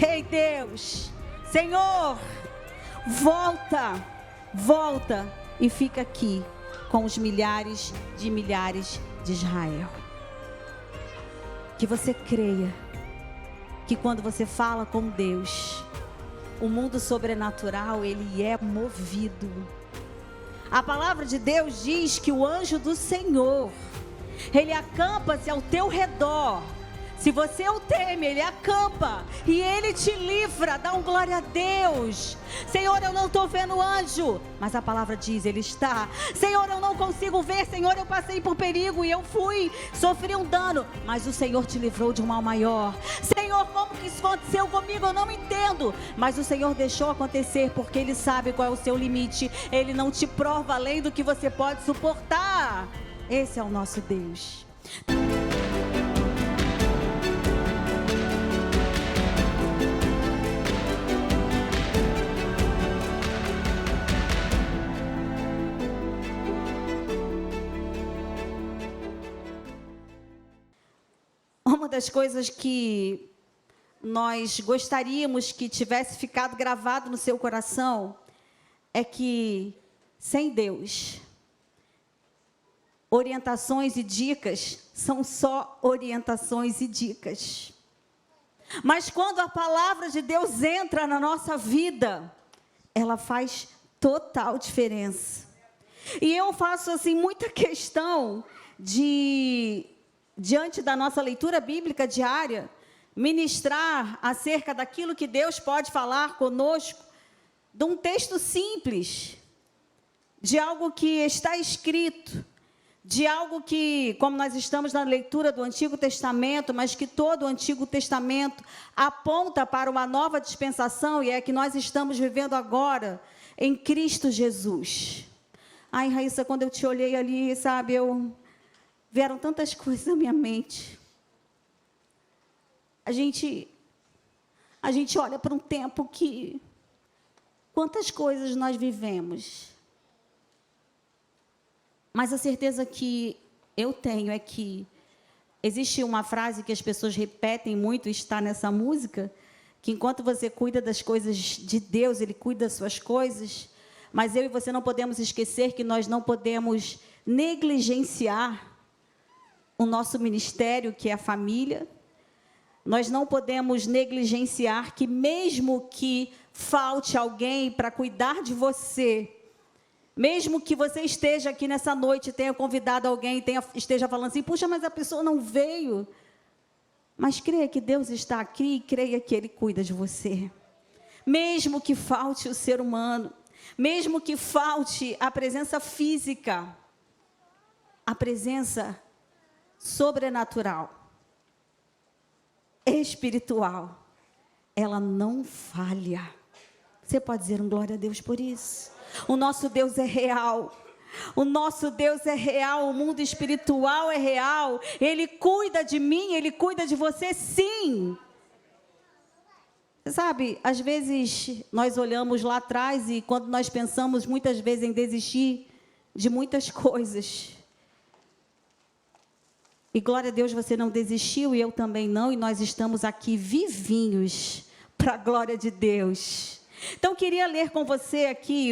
Ei, Deus, Senhor, volta e fica aqui com os milhares de Israel. Que você creia que quando você fala com Deus, o mundo sobrenatural, ele é movido. A palavra de Deus diz que o anjo do Senhor, ele acampa-se ao teu redor. Se você o teme, ele acampa e ele te livra. Dá um glória a Deus. Senhor, eu não estou vendo anjo, mas a palavra diz, ele está. Senhor, eu não consigo ver. Senhor, eu passei por perigo e eu sofri um dano, mas o Senhor te livrou de um mal maior. Senhor, como que isso aconteceu comigo? Eu não entendo, mas o Senhor deixou acontecer porque ele sabe qual é o seu limite. Ele não te prova além do que você pode suportar. Esse é o nosso Deus. Uma das coisas que nós gostaríamos que tivesse ficado gravado no seu coração é que, sem Deus, orientações e dicas são só orientações e dicas. Mas quando a palavra de Deus entra na nossa vida, ela faz total diferença. E eu faço assim muita questão de, diante da nossa leitura bíblica diária, ministrar acerca daquilo que Deus pode falar conosco, de um texto simples, de algo que está escrito, de algo que, como nós estamos na leitura do Antigo Testamento, mas que todo o Antigo Testamento aponta para uma nova dispensação, e é que nós estamos vivendo agora em Cristo Jesus. Ai, Raíssa, quando eu te olhei ali, sabe, vieram tantas coisas na minha mente. A gente olha para um tempo que, quantas coisas nós vivemos. Mas a certeza que eu tenho é que existe uma frase que as pessoas repetem muito, está nessa música, que enquanto você cuida das coisas de Deus, Ele cuida das suas coisas, mas eu e você não podemos esquecer que nós não podemos negligenciar o nosso ministério, que é a família. Nós não podemos negligenciar que mesmo que falte alguém para cuidar de você, mesmo que você esteja aqui nessa noite, tenha convidado alguém, esteja falando assim, puxa, mas a pessoa não veio. Mas creia que Deus está aqui e creia que Ele cuida de você. Mesmo que falte o ser humano, mesmo que falte a presença física, a presença sobrenatural, espiritual, ela não falha. Você pode dizer um glória a Deus por isso? O nosso Deus é real. O nosso Deus é real, o mundo espiritual é real. Ele cuida de mim, Ele cuida de você, sim. Você sabe, às vezes nós olhamos lá atrás e quando nós pensamos muitas vezes em desistir de muitas coisas. E glória a Deus, você não desistiu e eu também não, e nós estamos aqui vivinhos para a glória de Deus. Então, queria ler com você aqui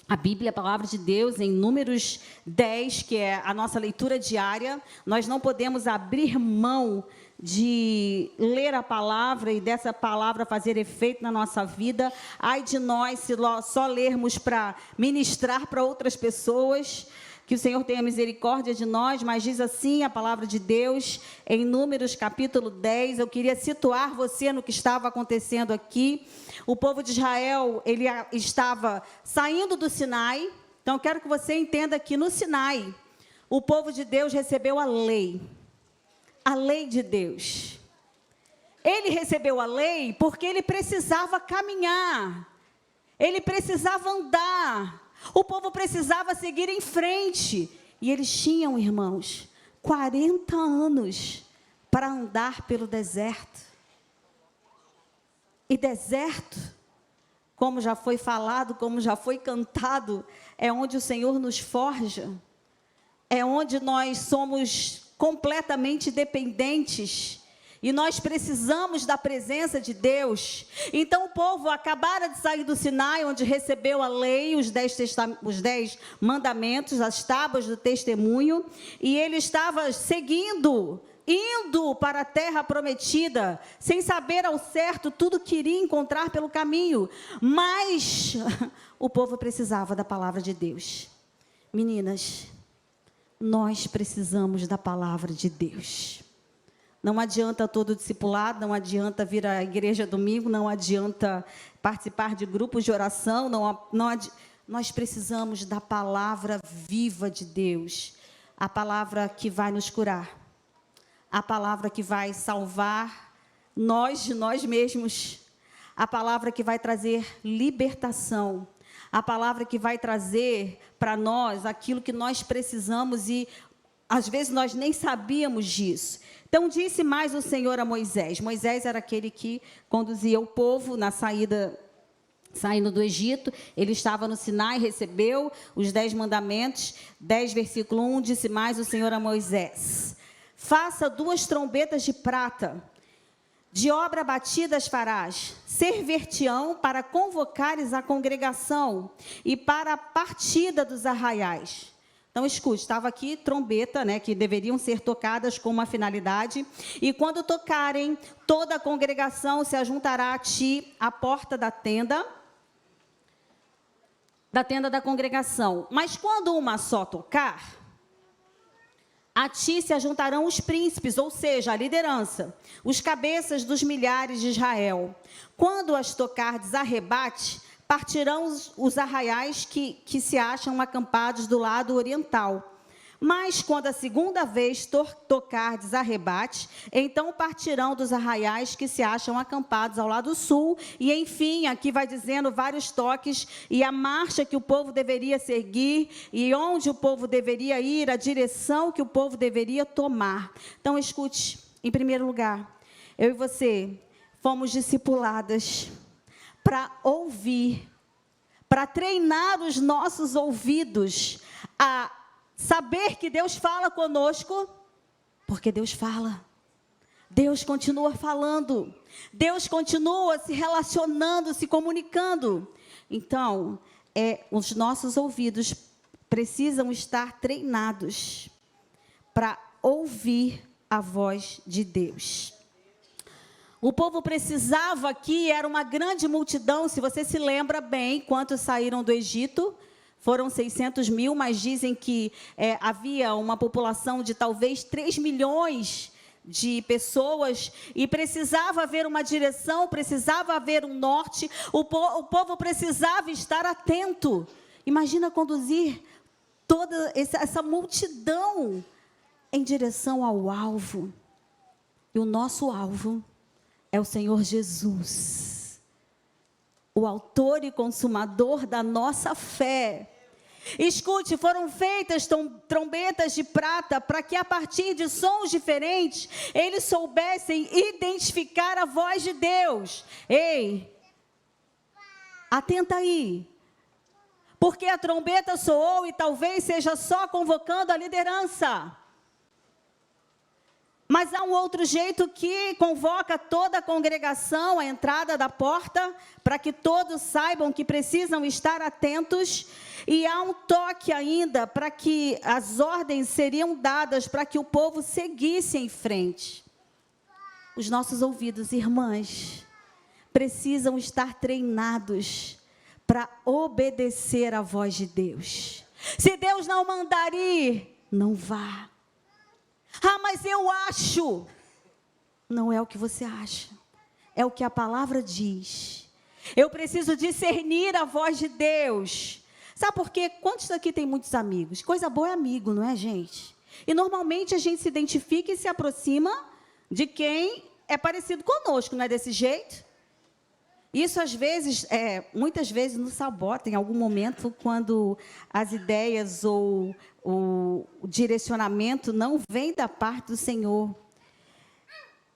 a Bíblia, a palavra de Deus, em Números 10, que é a nossa leitura diária. Nós não podemos abrir mão de ler a palavra e dessa palavra fazer efeito na nossa vida. Ai de nós se só lermos para ministrar para outras pessoas. Que o Senhor tenha misericórdia de nós, mas diz assim a palavra de Deus, em Números capítulo 10, eu queria situar você no que estava acontecendo aqui. O povo de Israel, ele estava saindo do Sinai, então eu quero que você entenda que no Sinai, o povo de Deus recebeu a lei de Deus. Ele recebeu a lei porque ele precisava caminhar, ele precisava andar, o povo precisava seguir em frente. E eles tinham, irmãos, 40 anos para andar pelo deserto. E deserto, como já foi falado, como já foi cantado, é onde o Senhor nos forja. É onde nós somos completamente dependentes. e nós precisamos da presença de Deus. Então o povo acabara de sair do Sinai, onde recebeu a lei, os 10 mandamentos, as tábuas do testemunho, e ele estava seguindo, indo para a terra prometida, sem saber ao certo tudo que iria encontrar pelo caminho, mas o povo precisava da palavra de Deus. Meninas, nós precisamos da palavra de Deus. Não adianta todo discipulado, não adianta vir à igreja domingo, não adianta participar de grupos de oração, nós precisamos da palavra viva de Deus, a palavra que vai nos curar, a palavra que vai salvar nós de nós mesmos, a palavra que vai trazer libertação, a palavra que vai trazer para nós aquilo que nós precisamos e às vezes nós nem sabíamos disso. Então disse mais o Senhor a Moisés. Moisés era aquele que conduzia o povo na saindo do Egito. Ele estava no Sinai, recebeu os 10 mandamentos, 10 versículo 1, disse mais o Senhor a Moisés: faça 2 trombetas de prata, de obra batida as farás, ser-ver-te-ão para convocares a congregação e para a partida dos arraiais. Então, escute, estava aqui trombeta, né, que deveriam ser tocadas com uma finalidade. E quando tocarem, toda a congregação se ajuntará a ti à porta da tenda da congregação. Mas quando uma só tocar, a ti se ajuntarão os príncipes, ou seja, a liderança, os cabeças dos milhares de Israel. Quando as tocardes a rebate, partirão os arraiais que se acham acampados do lado oriental. Mas quando a segunda vez tocardes a rebate, então partirão dos arraiais que se acham acampados ao lado sul. E enfim, aqui vai dizendo vários toques e a marcha que o povo deveria seguir e onde o povo deveria ir, a direção que o povo deveria tomar. Então escute, em primeiro lugar, eu e você fomos discipuladas para ouvir, para treinar os nossos ouvidos a saber que Deus fala conosco, porque Deus fala. Deus continua falando. Deus continua se relacionando, se comunicando. Então, os nossos ouvidos precisam estar treinados para ouvir a voz de Deus. O povo precisava aqui, era uma grande multidão, se você se lembra bem, quantos saíram do Egito? Foram 600 mil, mas dizem que havia uma população de talvez 3 milhões de pessoas e precisava haver uma direção, precisava haver um norte, o povo precisava estar atento. Imagina conduzir toda essa multidão em direção ao alvo. E o nosso alvo é o Senhor Jesus, o autor e consumador da nossa fé. Escute, foram feitas trombetas de prata para que a partir de sons diferentes, eles soubessem identificar a voz de Deus. Ei, atenta aí, porque a trombeta soou e talvez seja só convocando a liderança. Mas há um outro jeito que convoca toda a congregação à entrada da porta, para que todos saibam que precisam estar atentos. E há um toque ainda para que as ordens seriam dadas para que o povo seguisse em frente. Os nossos ouvidos, irmãs, precisam estar treinados para obedecer à voz de Deus. Se Deus não mandar ir, não vá. Ah, mas eu acho. Não é o que você acha, é o que a palavra diz. Eu preciso discernir a voz de Deus. Sabe por quê? Quantos daqui tem muitos amigos? Coisa boa é amigo, não é, gente? E normalmente a gente se identifica e se aproxima de quem é parecido conosco, não é desse jeito? Isso, às vezes, muitas vezes nos sabota em algum momento, quando as ideias ou o direcionamento não vem da parte do Senhor.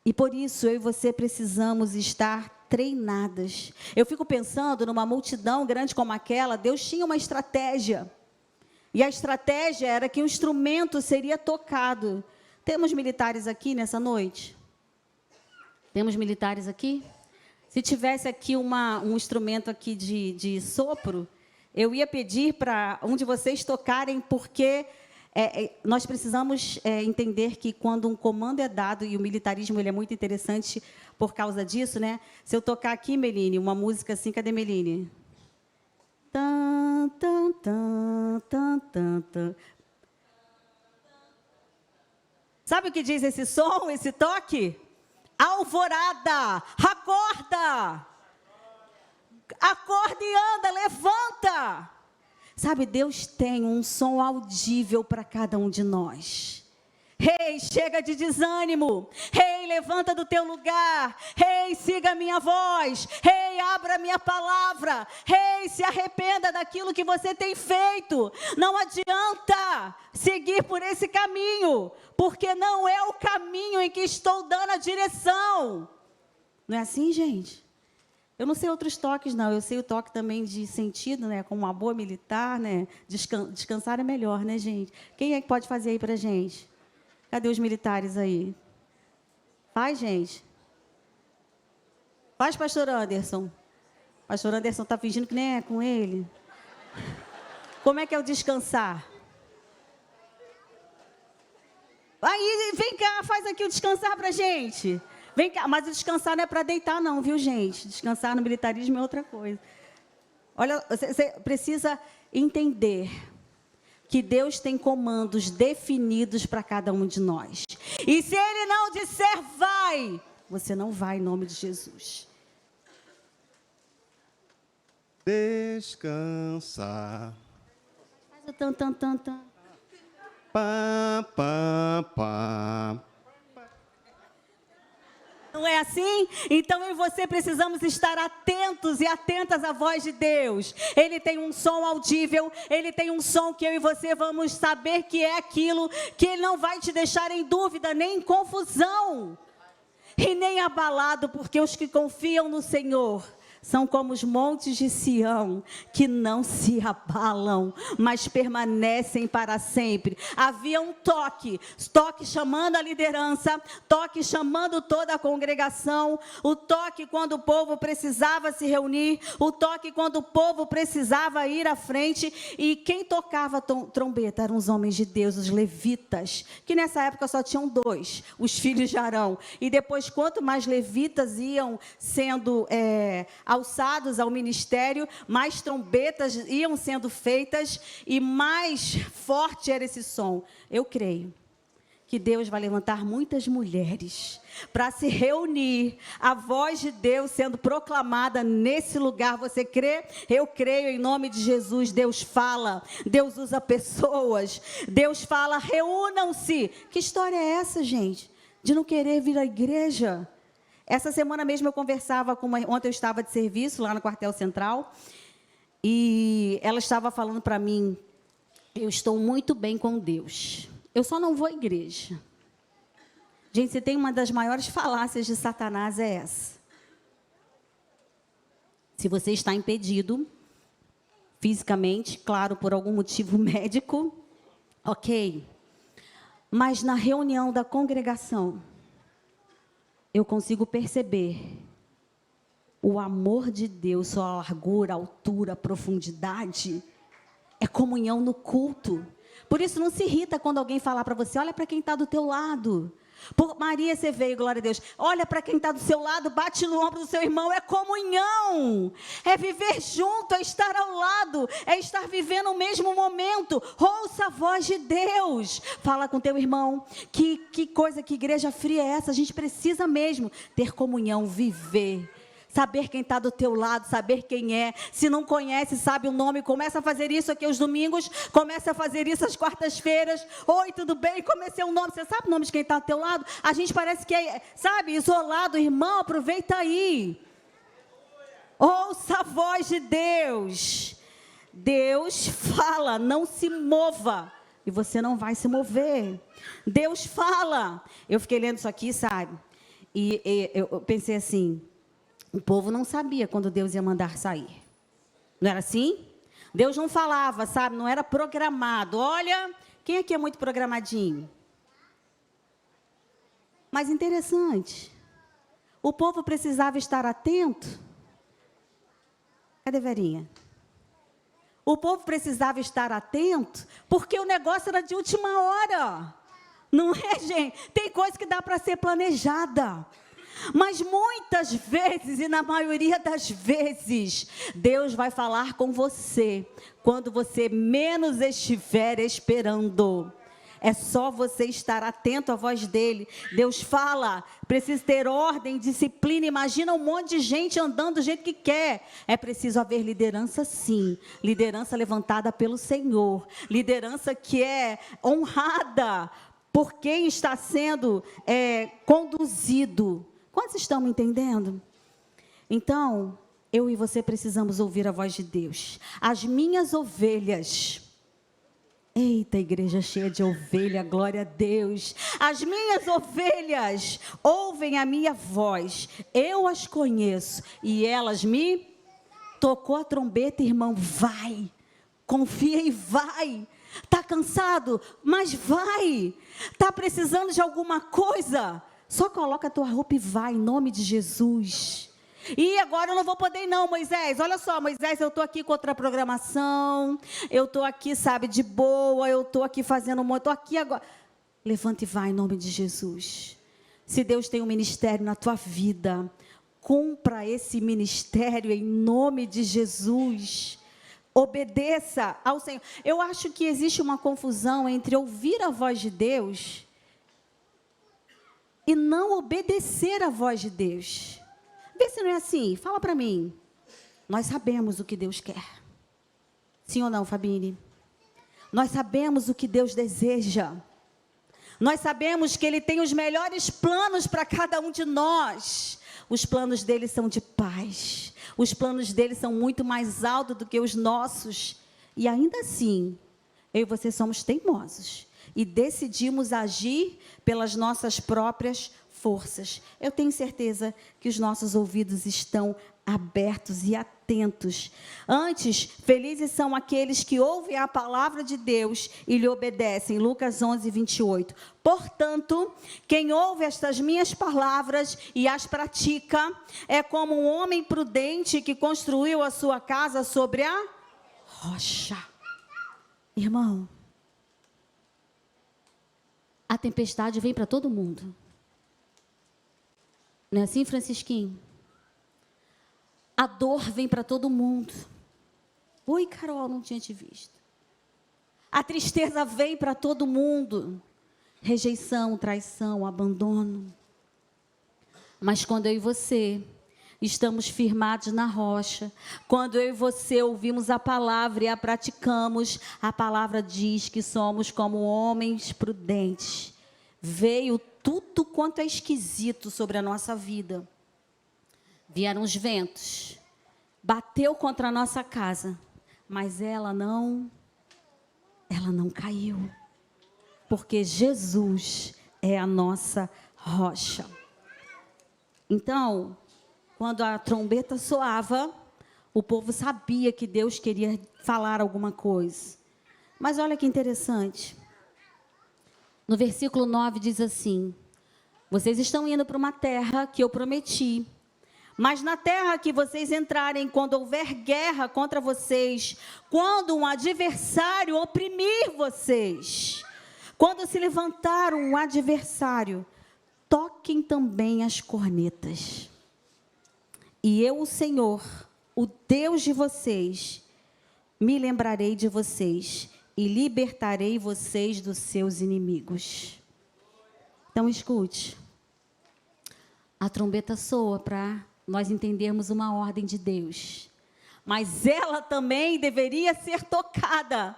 E por isso, eu e você precisamos estar treinadas. Eu fico pensando, numa multidão grande como aquela, Deus tinha uma estratégia. E a estratégia era que o instrumento seria tocado. Temos militares aqui nessa noite? Temos militares aqui? Se tivesse aqui um instrumento aqui de sopro, eu ia pedir para um de vocês tocarem, porque nós precisamos entender que quando um comando é dado, e o militarismo ele é muito interessante por causa disso, né? Se eu tocar aqui, Meline, uma música assim, cadê Meline? Tan, tan, tan, tan, tan, tan. Sabe o que diz esse som, esse toque? Alvorada, acorda! Acorda e anda, levanta! Sabe, Deus tem um som audível para cada um de nós. Rei, chega de desânimo. Rei, levanta do teu lugar. Rei, siga a minha voz. Rei, abra a minha palavra. Rei, se arrependa daquilo que você tem feito. Não adianta seguir por esse caminho, porque não é o caminho em que estou dando a direção. Não é assim, gente? Eu não sei outros toques, não. Eu sei o toque também de sentido, né? Como uma boa militar, né? Descansar é melhor, né, gente? Quem é que pode fazer aí pra gente? Cadê os militares aí? Faz, gente. Faz, pastor Anderson. Pastor Anderson está fingindo que nem é com ele. Como é que é o descansar? Aí, vem cá, faz aqui o descansar pra gente. Vem cá, mas o descansar não é para deitar não, viu, gente? Descansar no militarismo é outra coisa. Olha, você precisa entender que Deus tem comandos definidos para cada um de nós. E se Ele não disser vai, você não vai em nome de Jesus. Descansar. Faz o tan, tan, tan, tan. Pá, pá, pá. Não é assim? Então eu e você precisamos estar atentos e atentas à voz de Deus. Ele tem um som audível, ele tem um som que eu e você vamos saber que é aquilo, que ele não vai te deixar em dúvida, nem em confusão, e nem abalado, porque os que confiam no Senhor são como os montes de Sião, que não se abalam, mas permanecem para sempre. Havia um toque chamando a liderança, toque chamando toda a congregação, o toque quando o povo precisava se reunir, o toque quando o povo precisava ir à frente, e quem tocava trombeta eram os homens de Deus, os levitas, que nessa época só tinham 2, os filhos de Arão, e depois quanto mais levitas iam sendo alçados ao ministério, mais trombetas iam sendo feitas e mais forte era esse som. Eu creio que Deus vai levantar muitas mulheres para se reunir, a voz de Deus sendo proclamada nesse lugar. Você crê? Eu creio em nome de Jesus. Deus fala, Deus usa pessoas, Deus fala, reúnam-se. Que história é essa, gente? De não querer vir à igreja? Essa semana mesmo eu conversava com ontem eu estava de serviço lá no quartel central, e ela estava falando para mim, eu estou muito bem com Deus, eu só não vou à igreja. Gente, se tem uma das maiores falácias de Satanás é essa. Se você está impedido, fisicamente, claro, por algum motivo médico, ok, mas na reunião da congregação, eu consigo perceber o amor de Deus, sua largura, altura, profundidade. É comunhão no culto. Por isso, não se irrita quando alguém falar para você, olha para quem está do teu lado. Por Maria, você veio, glória a Deus. Olha para quem está do seu lado, bate no ombro do seu irmão. É comunhão. É viver junto, é estar ao lado, é estar vivendo o mesmo momento. Ouça a voz de Deus. Fala com teu irmão. Que coisa, que igreja fria é essa? A gente precisa mesmo ter comunhão, viver. Saber quem está do teu lado, saber quem é. Se não conhece, sabe o nome, começa a fazer isso aqui aos domingos, começa a fazer isso às quartas-feiras. Oi, tudo bem? Comecei o nome. Você sabe o nome de quem está do teu lado? A gente parece que é, sabe, isolado. Irmão, aproveita aí. Ouça a voz de Deus. Deus fala, não se mova. E você não vai se mover. Deus fala. Eu fiquei lendo isso aqui, sabe? E eu pensei assim, o povo não sabia quando Deus ia mandar sair. Não era assim? Deus não falava, sabe? Não era programado. Olha, quem aqui é muito programadinho? Mas interessante. O povo precisava estar atento. Cadê Verinha? O povo precisava estar atento, porque o negócio era de última hora. Não é, gente? Tem coisa que dá para ser planejada. Mas muitas vezes, e na maioria das vezes, Deus vai falar com você quando você menos estiver esperando. É só você estar atento à voz dele. Deus fala, precisa ter ordem, disciplina. Imagina um monte de gente andando do jeito que quer. É preciso haver liderança, sim. Liderança levantada pelo Senhor. Liderança que é honrada por quem está sendo conduzido. Quantos estão me entendendo? Então, eu e você precisamos ouvir a voz de Deus. As minhas ovelhas... Eita, igreja cheia de ovelha, glória a Deus. As minhas ovelhas ouvem a minha voz, eu as conheço e elas me... Tocou a trombeta, irmão, vai. Confia e vai. Está cansado? Mas vai. Está precisando de alguma coisa? Só coloca a tua roupa e vai, em nome de Jesus. E agora eu não vou poder não, Moisés. Olha só, Moisés, eu estou aqui com outra programação. Eu estou aqui, sabe, de boa. Eu estou aqui fazendo um monte. Estou aqui agora. Levanta e vai, em nome de Jesus. Se Deus tem um ministério na tua vida, cumpra esse ministério em nome de Jesus. Obedeça ao Senhor. Eu acho que existe uma confusão entre ouvir a voz de Deus e não obedecer a voz de Deus. Vê se não é assim, fala para mim. Nós sabemos o que Deus quer. Sim ou não, Fabine? Nós sabemos o que Deus deseja. Nós sabemos que Ele tem os melhores planos para cada um de nós. Os planos dele são de paz. Os planos dele são muito mais altos do que os nossos. E ainda assim, eu e você somos teimosos. E decidimos agir pelas nossas próprias forças. Eu tenho certeza que os nossos ouvidos estão abertos e atentos. Antes, felizes são aqueles que ouvem a palavra de Deus e lhe obedecem. Lucas 11, 28. Portanto, quem ouve estas minhas palavras e as pratica, é como um homem prudente que construiu a sua casa sobre a rocha. Irmão, a tempestade vem para todo mundo. Não é assim, Francisquinho? A dor vem para todo mundo. Oi, Carol, não tinha te visto. A tristeza vem para todo mundo. Rejeição, traição, abandono. Mas quando eu e você estamos firmados na rocha, quando eu e você ouvimos a palavra e a praticamos, a palavra diz que somos como homens prudentes. Veio tudo quanto é esquisito sobre a nossa vida. Vieram os ventos, bateu contra a nossa casa, mas ela não caiu, porque Jesus é a nossa rocha. Então, quando a trombeta soava, o povo sabia que Deus queria falar alguma coisa. Mas olha que interessante. No versículo 9 diz assim: vocês estão indo para uma terra que eu prometi. Mas na terra que vocês entrarem, quando houver guerra contra vocês, quando um adversário oprimir vocês, quando se levantar um adversário, toquem também as cornetas. E eu, o Senhor, o Deus de vocês, me lembrarei de vocês e libertarei vocês dos seus inimigos. Então escute, a trombeta soa para nós entendermos uma ordem de Deus, mas ela também deveria ser tocada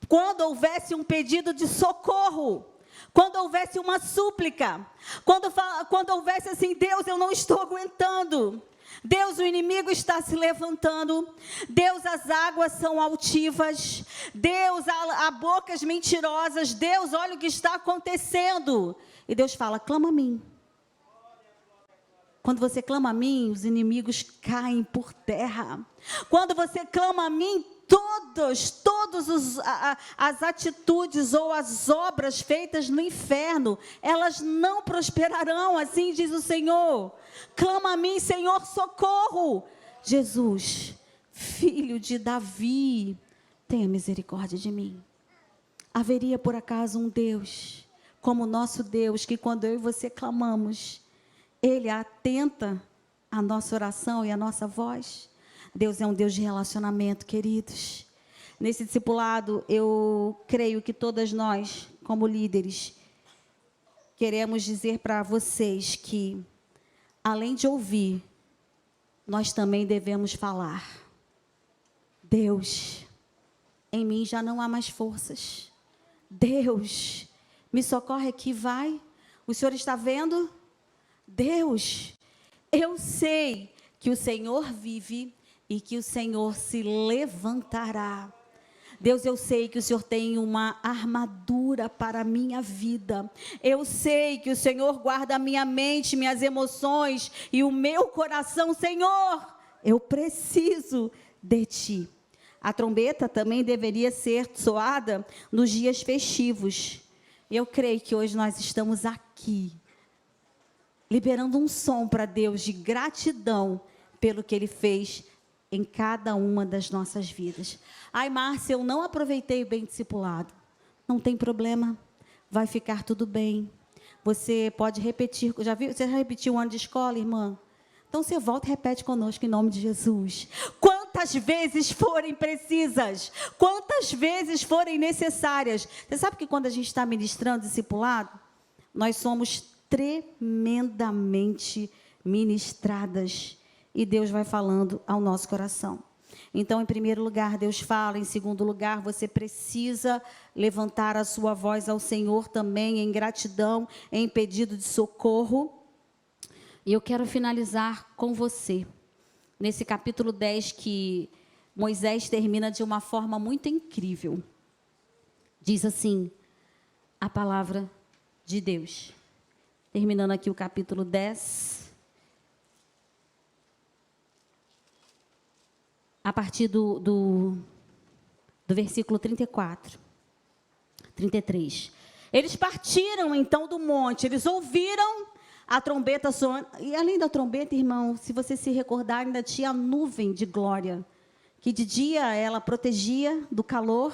quando houvesse um pedido de socorro, quando houvesse uma súplica, quando houvesse assim: Deus, eu não estou aguentando, Deus, o inimigo está se levantando, Deus, as águas são altivas, Deus, há bocas mentirosas, Deus, olha o que está acontecendo. E Deus fala: clama a mim. Quando você clama a mim, os inimigos caem por terra. Quando você clama a mim, todas as atitudes ou as obras feitas no inferno, elas não prosperarão, assim diz o Senhor. Clama a mim, Senhor, socorro. Jesus, filho de Davi, tenha misericórdia de mim. Haveria por acaso um Deus, como o nosso Deus, que quando eu e você clamamos, Ele atenta à nossa oração e à nossa voz? Deus é um Deus de relacionamento, queridos. Nesse discipulado, eu creio que todas nós, como líderes, queremos dizer para vocês que, além de ouvir, nós também devemos falar. Deus, em mim já não há mais forças. Deus, me socorre aqui, vai. O Senhor está vendo? Deus, eu sei que o Senhor vive e que o Senhor se levantará. Deus, eu sei que o Senhor tem uma armadura para a minha vida. Eu sei que o Senhor guarda a minha mente, minhas emoções e o meu coração. Senhor, eu preciso de Ti. A trombeta também deveria ser soada nos dias festivos. Eu creio que hoje nós estamos aqui, liberando um som para Deus de gratidão pelo que Ele fez em cada uma das nossas vidas. Ai, Márcia, eu não aproveitei o bem discipulado. Não tem problema, vai ficar tudo bem. Você pode repetir, você já repetiu um ano de escola, irmã? Então você volta e repete conosco em nome de Jesus. Quantas vezes forem precisas, quantas vezes forem necessárias. Você sabe que quando a gente está ministrando discipulado, nós somos tremendamente ministradas. E Deus vai falando ao nosso coração. Então, em primeiro lugar, Deus fala. Em segundo lugar, você precisa levantar a sua voz ao Senhor também, em gratidão, em pedido de socorro. E eu quero finalizar com você, nesse capítulo 10, que Moisés termina de uma forma muito incrível. Diz assim, a palavra de Deus. Terminando aqui o capítulo 10. A partir do versículo 34, 33. Eles partiram, então, do monte. Eles ouviram a trombeta soando. E, além da trombeta, irmão, se você se recordar, ainda tinha a nuvem de glória, que de dia ela protegia do calor,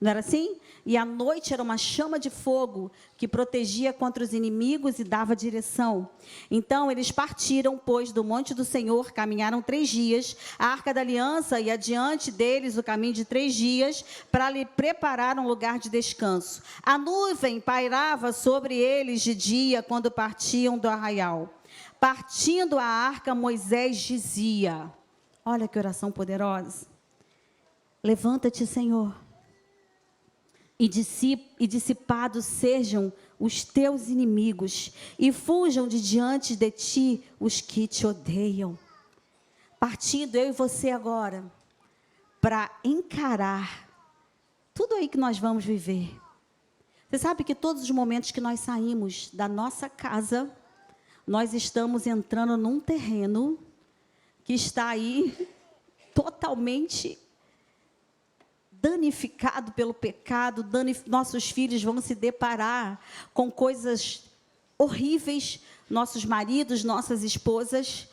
não era assim? E à noite era uma chama de fogo que protegia contra os inimigos e dava direção. Então, eles partiram, pois, do monte do Senhor, caminharam 3 dias, a arca da aliança e adiante deles o caminho de 3 dias, para lhe preparar um lugar de descanso. A nuvem pairava sobre eles de dia, quando partiam do arraial. Partindo a arca, Moisés dizia, olha que oração poderosa, levanta-te, Senhor, e dissipados sejam os teus inimigos, e fujam de diante de ti os que te odeiam. Partindo eu e você agora, para encarar tudo aí que nós vamos viver. Você sabe que todos os momentos que nós saímos da nossa casa, nós estamos entrando num terreno que está aí totalmente danificado pelo pecado. Nossos filhos vão se deparar com coisas horríveis, nossos maridos, nossas esposas,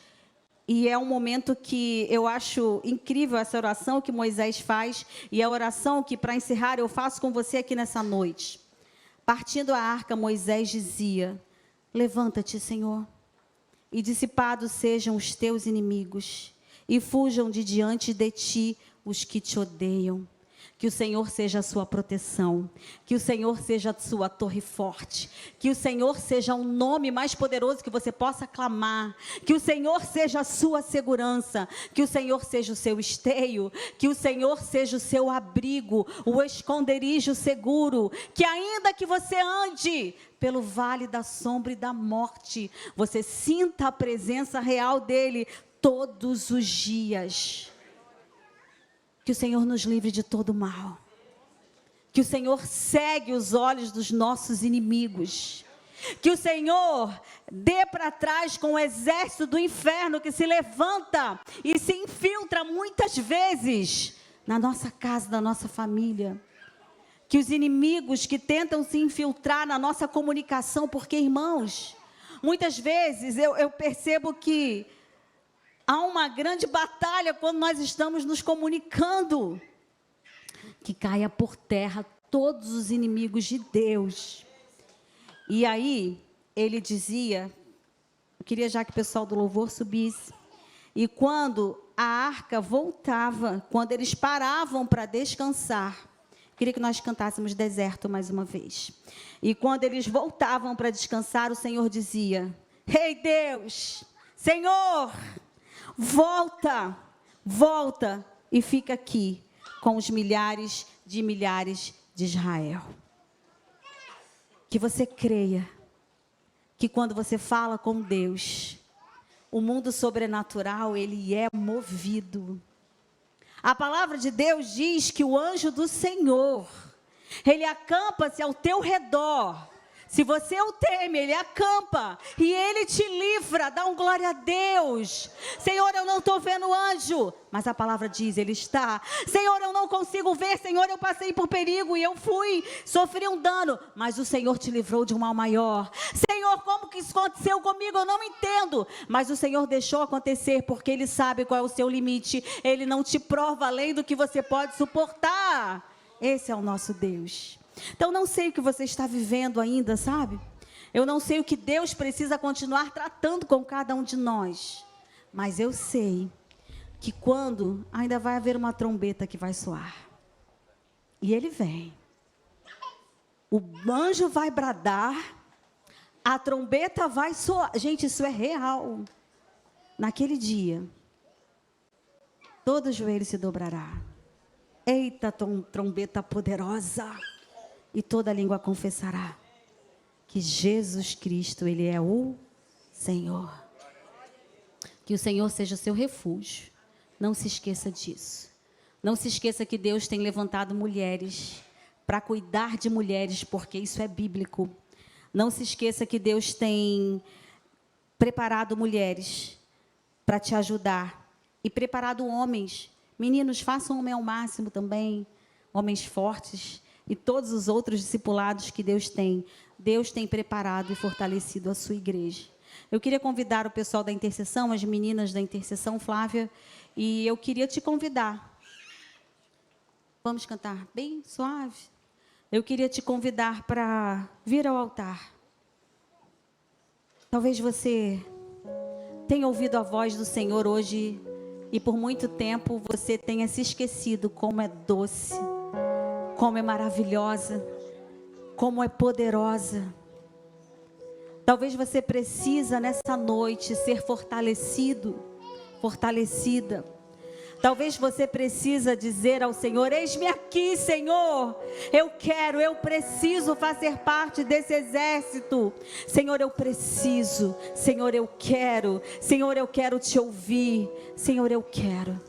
e é um momento que eu acho incrível essa oração que Moisés faz, e a oração que, para encerrar, eu faço com você aqui nessa noite. Partindo a arca, Moisés dizia, levanta-te, Senhor, e dissipados sejam os teus inimigos, e fujam de diante de ti os que te odeiam. Que o Senhor seja a sua proteção, que o Senhor seja a sua torre forte, que o Senhor seja o nome mais poderoso que você possa clamar, que o Senhor seja a sua segurança, que o Senhor seja o seu esteio, que o Senhor seja o seu abrigo, o esconderijo seguro, que ainda que você ande pelo vale da sombra e da morte, você sinta a presença real dEle todos os dias. Que o Senhor nos livre de todo mal. Que o Senhor cegue os olhos dos nossos inimigos. Que o Senhor dê para trás com o exército do inferno que se levanta e se infiltra muitas vezes na nossa casa, na nossa família. Que os inimigos que tentam se infiltrar na nossa comunicação, porque, irmãos, muitas vezes eu percebo que há uma grande batalha quando nós estamos nos comunicando. Que caia por terra todos os inimigos de Deus. E aí, ele dizia, eu queria já que o pessoal do louvor subisse, e quando a arca voltava, quando eles paravam para descansar, queria que nós cantássemos Deserto mais uma vez. E quando eles voltavam para descansar, o Senhor dizia, Ei Deus, Senhor, volta, volta e fica aqui com os milhares de Israel. Que você creia que quando você fala com Deus, o mundo sobrenatural, ele é movido. A palavra de Deus diz que o anjo do Senhor, ele acampa-se ao teu redor. Se você o teme, ele acampa e ele te livra. Dá um glória a Deus. Senhor, eu não estou vendo anjo, mas a palavra diz, ele está. Senhor, eu não consigo ver. Senhor, eu passei por perigo e eu sofri um dano, mas o Senhor te livrou de um mal maior. Senhor, como que isso aconteceu comigo? Eu não entendo, mas o Senhor deixou acontecer porque ele sabe qual é o seu limite. Ele não te prova além do que você pode suportar. Esse é o nosso Deus. Então, não sei o que você está vivendo ainda, sabe? Eu não sei o que Deus precisa continuar tratando com cada um de nós. Mas eu sei que quando ainda vai haver uma trombeta que vai soar. E ele vem. O anjo vai bradar. A trombeta vai soar. Gente, isso é real. Naquele dia, todo joelho se dobrará. Eita, trombeta poderosa. E toda língua confessará que Jesus Cristo, ele é o Senhor. Que o Senhor seja o seu refúgio. Não se esqueça disso. Não se esqueça que Deus tem levantado mulheres para cuidar de mulheres, porque isso é bíblico. Não se esqueça que Deus tem preparado mulheres para te ajudar. E preparado homens. Meninos, façam homem ao máximo também. Homens fortes. E todos os outros discipulados que Deus tem preparado e fortalecido a sua igreja. Eu queria convidar o pessoal da intercessão, as meninas da intercessão, Flávia, e eu queria te convidar. Vamos cantar bem suave? Eu queria te convidar para vir ao altar. Talvez você tenha ouvido a voz do Senhor hoje e por muito tempo você tenha se esquecido como é doce, como é maravilhosa, como é poderosa. Talvez você precisa nessa noite ser fortalecido, fortalecida. Talvez você precisa dizer ao Senhor, eis-me aqui, Senhor. Eu preciso fazer parte desse exército. Senhor, eu preciso. Senhor, eu quero. Senhor, eu quero te ouvir. Senhor, eu quero.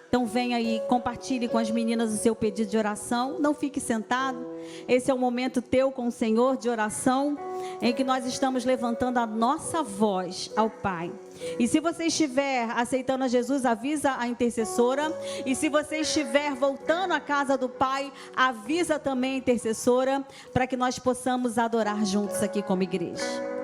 Então venha aí, compartilhe com as meninas o seu pedido de oração. Não fique sentado. Esse é o momento teu com o Senhor de oração, em que nós estamos levantando a nossa voz ao Pai. E se você estiver aceitando a Jesus, avisa a intercessora. E se você estiver voltando à casa do Pai, avisa também a intercessora, para que nós possamos adorar juntos aqui como igreja.